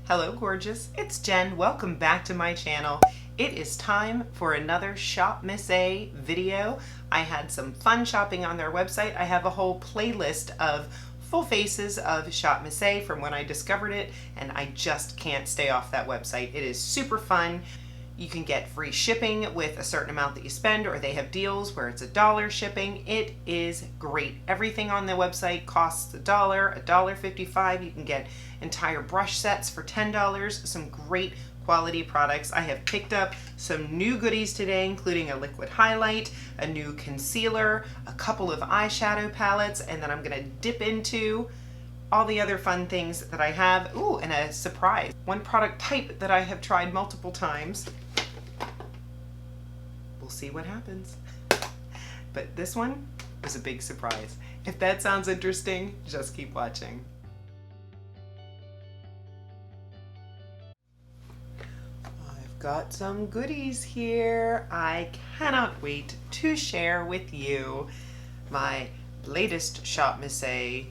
Hello gorgeous, it's Jen. Welcome back to my channel. It is time for another Shop Miss A video. I had some fun shopping on their website. I have a whole playlist of full faces of Shop Miss A from when I discovered it, and I just can't stay off that website. It is super fun. You can get free shipping with a certain amount that you spend, or they have deals where it's $1 shipping. It is great. Everything on the website costs $1, $1.55. You can get entire brush sets for $10. Some great quality products. I have picked up some new goodies today, including a liquid highlight, a new concealer, a couple of eyeshadow palettes, and then I'm gonna dip into all the other fun things that I have. Ooh, and a surprise. One product type that I have tried multiple times. We'll see what happens. But this one was a big surprise. If that sounds interesting, just keep watching. I've got some goodies here. I cannot wait to share with you my latest Shop Miss A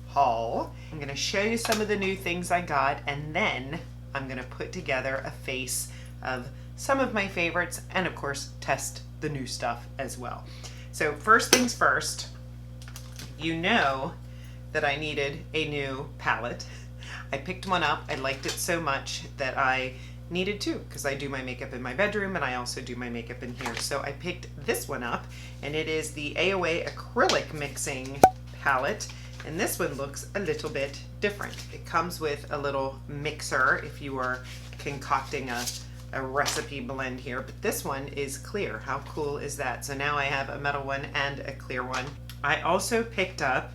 haul. I'm going to show you some of the new things I got, and then I'm going to put together a face of some of my favorites and of course test the new stuff as well. So first things first, you know that I needed a new palette. I picked one up. I liked it so much that I needed two, because I do my makeup in my bedroom and I also do my makeup in here. So I picked this one up, and it is the AOA Acrylic mixing palette. And this one looks a little bit different. It comes with a little mixer if you are concocting a recipe blend here, but this one is clear. How cool is that? So now I have a metal one and a clear one. I also picked up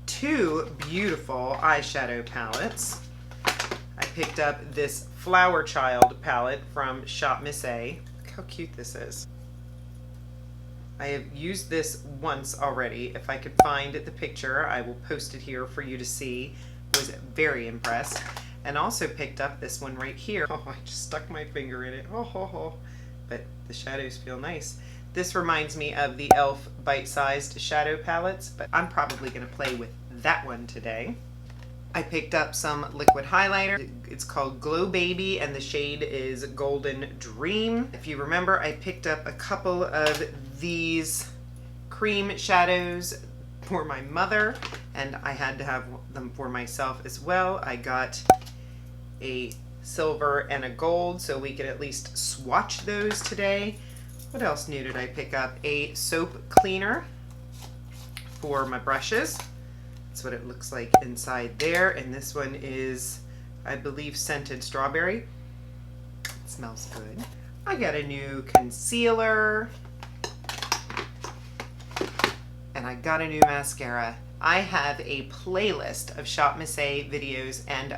two beautiful eyeshadow palettes. I picked up this Flower Child palette from Shop Miss A. Look how cute this is. I have used this once already. If I could find the picture, I will post it here for you to see. Was very impressed. And also picked up this one right here. Oh, I just stuck my finger in it. Oh. But the shadows feel nice. This reminds me of the e.l.f. bite-sized shadow palettes, but I'm probably going to play with that one today. I picked up some liquid highlighter. It's called Glow Baby, and the shade is Golden Dream. If you remember, I picked up a couple of these cream shadows for my mother, and I had to have them for myself as well. I got a silver and a gold, so we could at least swatch those today. What else new did I pick up? A soap cleaner for my brushes. That's what it looks like inside there. And this one is, I believe, scented strawberry. It smells good. I got a new concealer. And I got a new mascara. I have a playlist of Shop Miss A videos, and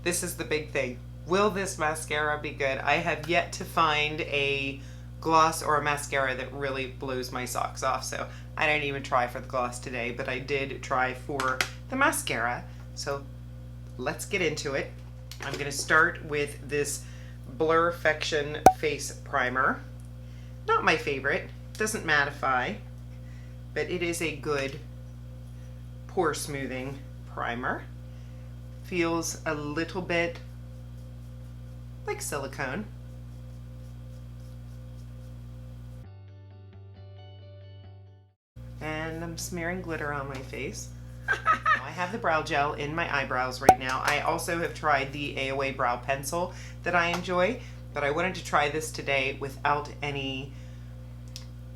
this is the big thing. Will this mascara be good? I have yet to find a gloss or a mascara that really blows my socks off, so I didn't even try for the gloss today, but I did try for the mascara. So let's get into it. I'm going to start with this Blur-Fection face primer. Not my favorite, doesn't mattify, but it is a good pore smoothing primer. Feels a little bit like silicone. And I'm smearing glitter on my face. I have the brow gel in my eyebrows right now. I also have tried the AOA brow pencil that I enjoy, but I wanted to try this today without any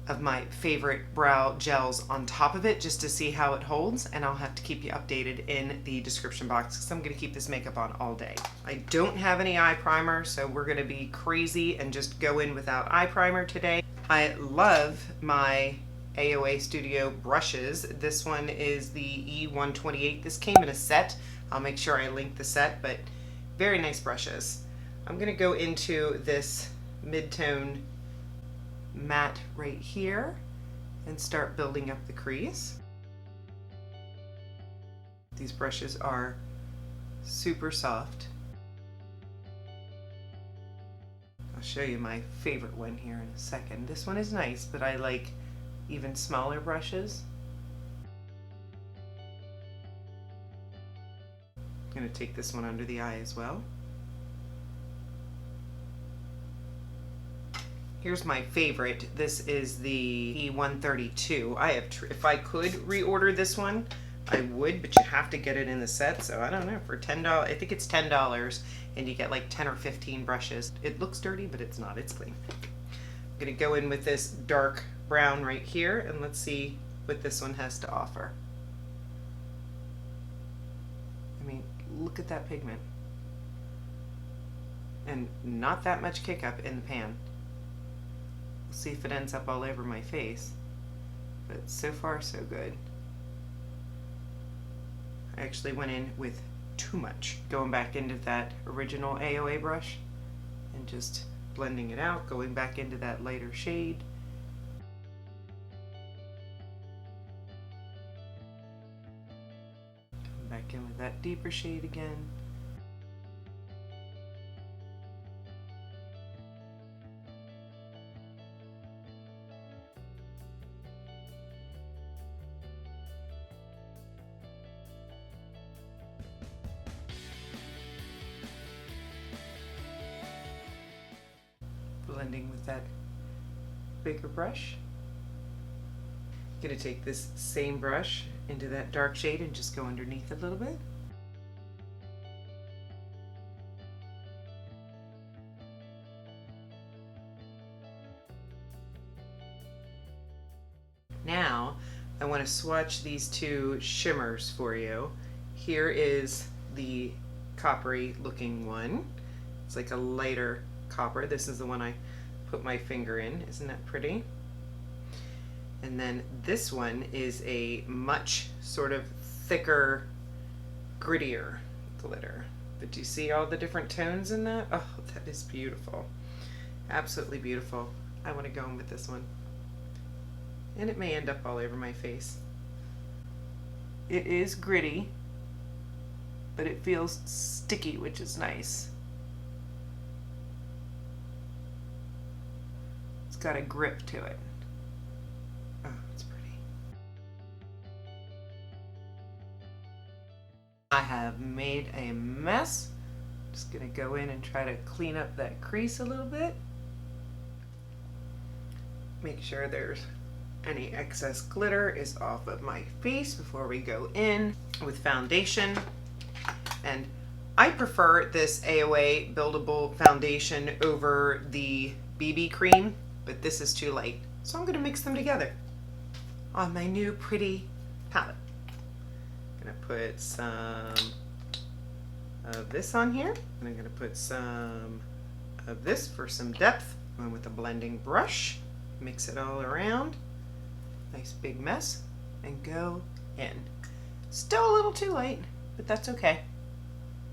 of my favorite brow gels on top of it, just to see how it holds, and I'll have to keep you updated in the description box because I'm going to keep this makeup on all day. I don't have any eye primer, so we're going to be crazy and just go in without eye primer today. I love my AOA Studio brushes. This one is the E128. This came in a set. I'll make sure I link the set, but very nice brushes. I'm going to go into this mid-tone matte right here and start building up the crease. These brushes are super soft. I'll show you my favorite one here in a second. This one is nice, but I like even smaller brushes. I'm going to take this one under the eye as well. Here's my favorite. This is the E132. If I could reorder this one, I would, but you have to get it in the set. So I don't know, for $10, I think it's $10, and you get like 10 or 15 brushes. It looks dirty, but it's not. It's clean. I'm going to go in with this dark brown right here, and let's see what this one has to offer. I mean, look at that pigment. And not that much kick up in the pan. We'll see if it ends up all over my face. But so far, so good. I actually went in with too much. Going back into that original AOA brush and just blending it out, going back into that lighter shade. Back in with that deeper shade again. Blending with that bigger brush. I'm going to take this same brush into that dark shade and just go underneath a little bit. Now I want to swatch these two shimmers for you. Here is the coppery looking one. It's like a lighter copper. This is the one I put my finger in. Isn't that pretty? And then this one is a much sort of thicker, grittier glitter. But do you see all the different tones in that? Oh, that is beautiful. Absolutely beautiful. I want to go in with this one. And it may end up all over my face. It is gritty, but it feels sticky, which is nice. It's got a grip to it. Oh, it's pretty. I have made a mess. Just gonna go in and try to clean up that crease a little bit. Make sure there's any excess glitter is off of my face before we go in with foundation. And I prefer this AOA buildable foundation over the BB cream, but this is too light. So I'm gonna mix them together on my new pretty palette. I'm gonna put some of this on here, and I'm gonna put some of this for some depth. And with a blending brush, mix it all around. Nice big mess, and go in. Still a little too light, but that's okay.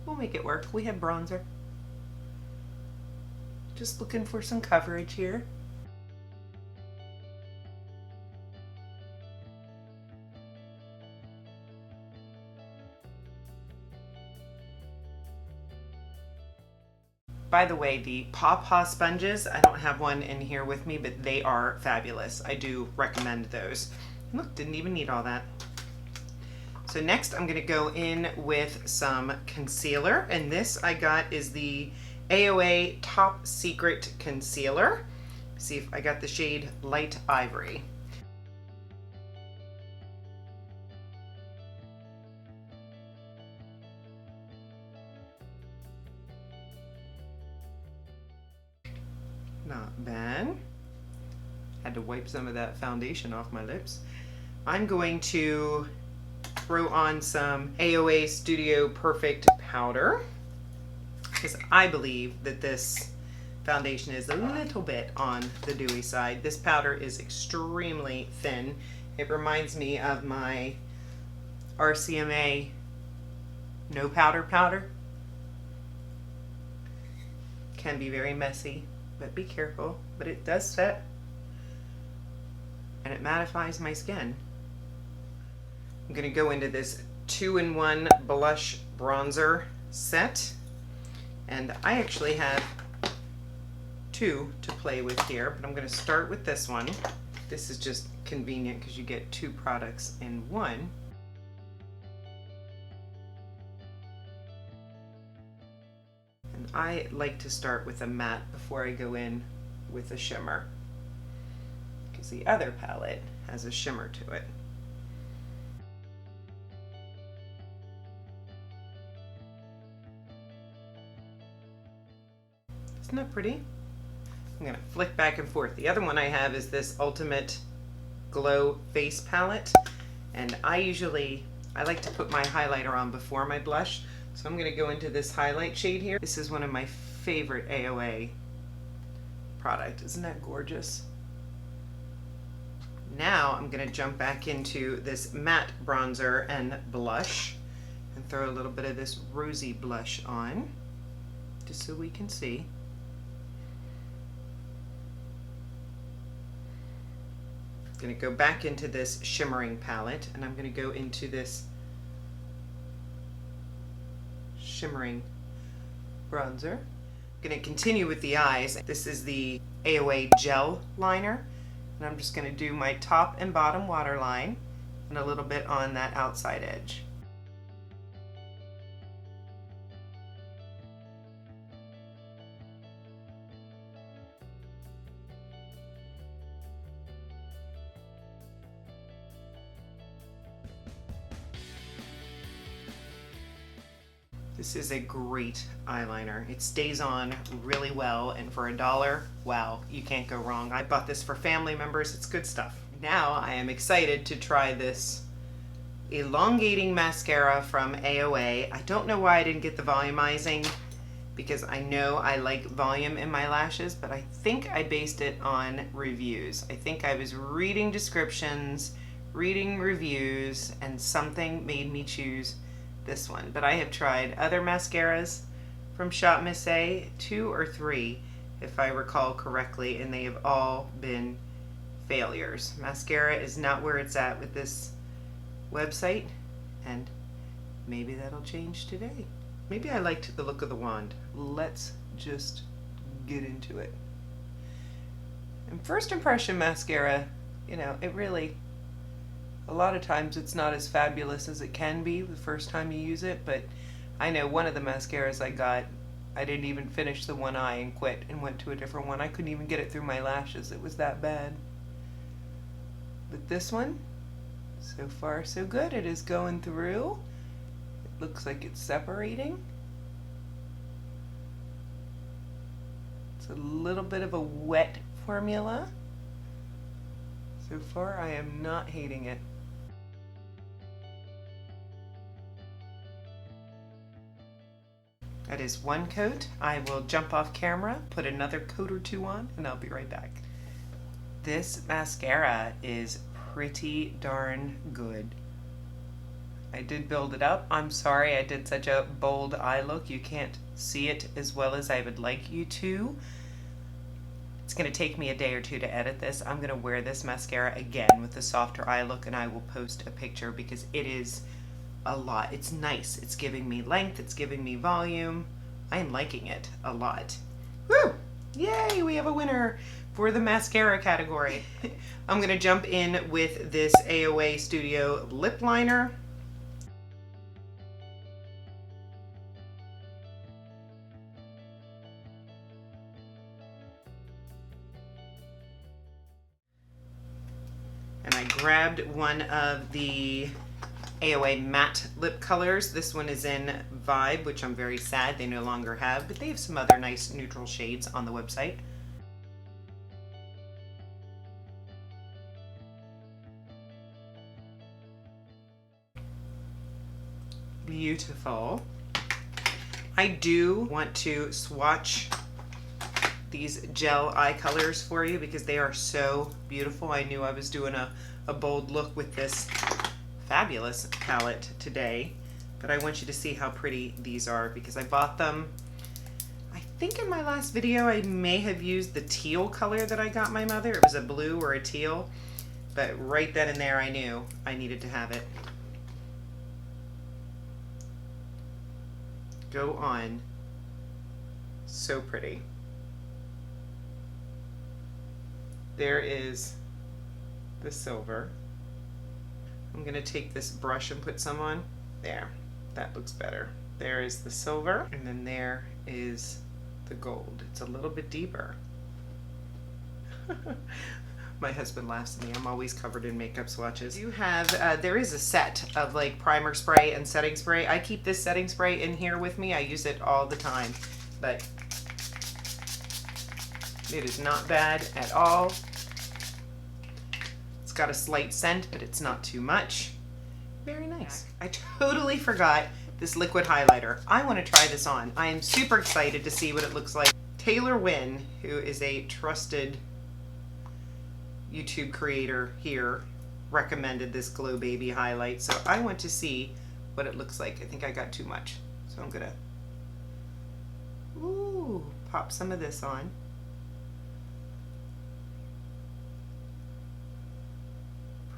We'll make it work. We have bronzer. Just looking for some coverage here. By the way, the Paw Paw sponges, I don't have one in here with me, but they are fabulous. I do recommend those. Look, didn't even need all that. So next I'm gonna go in with some concealer, and this I got is the AOA Top Secret Concealer. See if I got the shade Light Ivory. Not bad. Had to wipe some of that foundation off my lips. I'm going to throw on some AOA Studio Perfect powder because I believe that this foundation is a little bit on the dewy side. This powder is extremely thin. It reminds me of my RCMA No Powder powder. Can be very messy, but be careful. But it does set, and it mattifies my skin. I'm going to go into this 2-in-1 blush bronzer set, and I actually have two to play with here, but I'm going to start with this one. This is just convenient because you get two products in one. I like to start with a matte before I go in with a shimmer, because the other palette has a shimmer to it. Isn't that pretty? I'm gonna flick back and forth. The other one I have is this Ultimate Glow Face Palette, and I like to put my highlighter on before my blush, so I'm gonna go into this highlight shade here. This is one of my favorite AOA product. Isn't that gorgeous? Now I'm gonna jump back into this matte bronzer and blush and throw a little bit of this rosy blush on, just so we can see. I'm going to go back into this shimmering palette, and I'm going to go into this shimmering bronzer. I'm going to continue with the eyes. This is the AOA gel liner, and I'm just going to do my top and bottom waterline and a little bit on that outside edge. This is a great eyeliner. It stays on really well, and for $1, wow, you can't go wrong. I bought this for family members. It's good stuff. Now I am excited to try this Elongating Mascara from AOA. I don't know why I didn't get the volumizing, because I know I like volume in my lashes, but I think I based it on reviews. I think I was reading descriptions, reading reviews, and something made me choose this one. But I have tried other mascaras from Shop Miss A, 2 or 3 if I recall correctly, and they have all been failures. Mascara is not where it's at with this website, and maybe that'll change today. Maybe I liked the look of the wand. Let's just get into it. And first impression mascara, you know, it really, a lot of times it's not as fabulous as it can be the first time you use it, but I know one of the mascaras I got, I didn't even finish the one eye and quit and went to a different one. I couldn't even get it through my lashes. It was that bad. But this one, so far so good. It is going through. It looks like it's separating. It's a little bit of a wet formula. So far I am not hating it. That is one coat. I will jump off camera, put another coat or two on, and I'll be right back. This mascara is pretty darn good. I did build it up. I'm sorry I did such a bold eye look. You can't see it as well as I would like you to. It's going to take me a day or two to edit this. I'm going to wear this mascara again with the softer eye look, and I will post a picture because it is a lot. It's nice. It's giving me length. It's giving me volume. I am liking it a lot. Woo! Yay! We have a winner for the mascara category. I'm going to jump in with this AOA Studio lip liner. And I grabbed one of the AOA matte lip colors. This one is in Vibe, which I'm very sad they no longer have, but they have some other nice neutral shades on the website. Beautiful. I do want to swatch these gel eye colors for you because they are so beautiful. I knew I was doing a bold look with this fabulous palette today, but I want you to see how pretty these are because I bought them. I think in my last video I may have used the teal color that I got my mother. It was a blue or a teal, but right then and there I knew I needed to have it. Go on. So pretty. There is the silver. I'm going to take this brush and put some on. There. That looks better. There is the silver. And then there is the gold. It's a little bit deeper. My husband laughs at me. I'm always covered in makeup swatches. You have, there is a set of like primer spray and setting spray. I keep this setting spray in here with me. I use it all the time, but it is not bad at all. It's got a slight scent, but it's not too much. Very nice. I totally forgot this liquid highlighter. I want to try this on. I am super excited to see what it looks like. Taylor Wynn, who is a trusted YouTube creator here, recommended this Glow Baby highlight, so I want to see what it looks like. I think I got too much, so I'm gonna pop some of this on.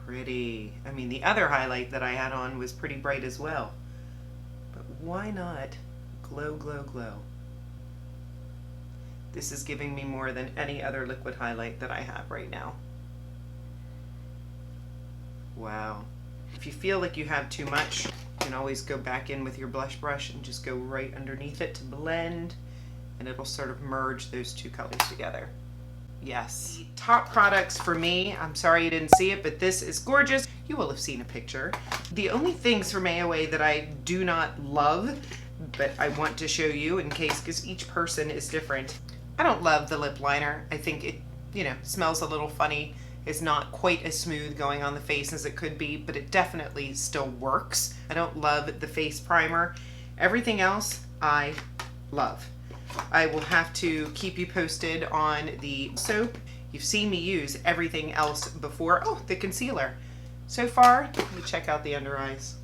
Pretty. I mean, the other highlight that I had on was pretty bright as well, but why not glow, glow, glow? This is giving me more than any other liquid highlight that I have right now. Wow. If you feel like you have too much, you can always go back in with your blush brush and just go right underneath it to blend, and it'll sort of merge those two colors together. Yes. The top products for me, I'm sorry you didn't see it, but this is gorgeous. You will have seen a picture. The only things from AOA that I do not love, but I want to show you in case, because each person is different. I don't love the lip liner. I think it, smells a little funny. It's not quite as smooth going on the face as it could be, but it definitely still works. I don't love the face primer. Everything else I love. I will have to keep you posted on the soap. You've seen me use everything else before. Oh, the concealer. So far, let me check out the under eyes.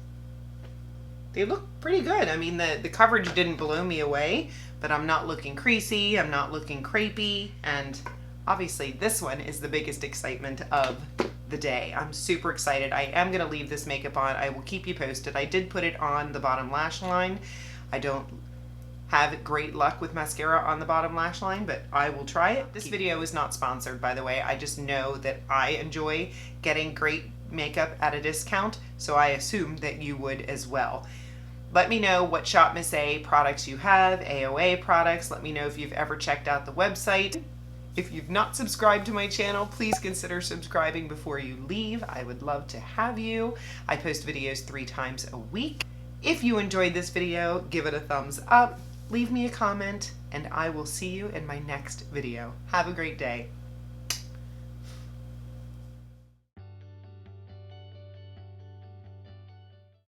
They look pretty good. I mean, the coverage didn't blow me away, but I'm not looking creasy, I'm not looking crepey, and obviously this one is the biggest excitement of the day. I'm super excited. I am gonna leave this makeup on. I will keep you posted. I did put it on the bottom lash line. I don't have great luck with mascara on the bottom lash line, but I will try it. This video is not sponsored, by the way. I just know that I enjoy getting great makeup at a discount, so I assume that you would as well. Let me know what Shop Miss A products you have, AOA products. Let me know if you've ever checked out the website. If you've not subscribed to my channel, please consider subscribing before you leave. I would love to have you. I post videos 3 times a week. If you enjoyed this video, give it a thumbs up, leave me a comment, and I will see you in my next video. Have a great day.